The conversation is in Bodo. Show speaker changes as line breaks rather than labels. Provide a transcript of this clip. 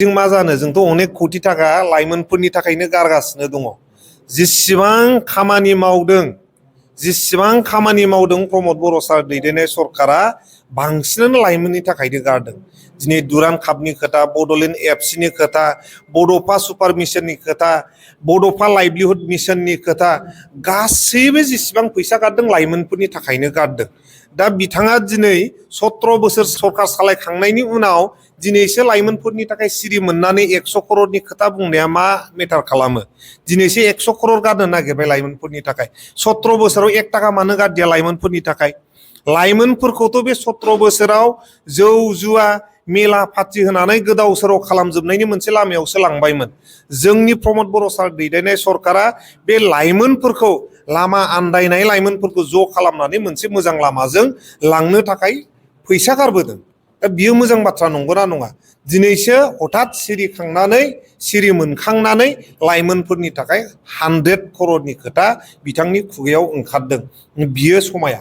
जों मा जानो जोंथ' अनेक कोटि थाखा लाइमोनफोरनि थाखायनो गारगासिनो दङ। जेसेबां खामानि मावदों प्रमद बर' सार दैदेननाय सरकारा बांसिनानो लाइमोननि थाखायनो गारदों। दिनै दुरान्ड कापनि खोथा, बड'लेण्ड एफसिनि खोथा, बड'फा सुपार मिशननि खोथा, बड'फा लाइभलिहुड मिशननि खोथा, गासैबो जेसेबां फैसा गारदों लाइमोनफोरनि थाखायनो गारदों। दा बिथाङा दिनै 17 बोसोर सरकार सालायखांनायनि उनाव दिनैसो लाइमोनफोरनि थाखाय सिरि मोननानै 100 करोड़नि खोथा बुंनाया मा मेटार खालामो? दिनैसो 100 करोड़ गारनो नागिरबाय लाइमोनफोरनि थाखाय। 17 बोसोराव 1 थाखा मानो गारदिया लाइमोनफोरनि थाखाय? लाइमोनफोरखौथ' बे 17 बोसोराव जौ जुवा मेला पार्टी होनानै गोदाव सोराव खालामजोबनायनि मोनसे लामायावसो लांबायमोन। जोंनि प्रमद बर' सार दैदेननाय सरकारा बे लाइमोनफोरखौ लामा आन्दायनाय लाइमोनफोरखौ ज' खालामनानै मोनसे मोजां लामाजों लांनो थाखाय फैसा गारबोदों। दा बियो मोजां बाथ्रा नंगौना नङा? दिनैसो हठात सिरि मोनखांनानै लाइमोनफोरनि थाखाय 100 करोड़नि खोथा बिथांनि खुगायाव ओंखारदों। बियो समाया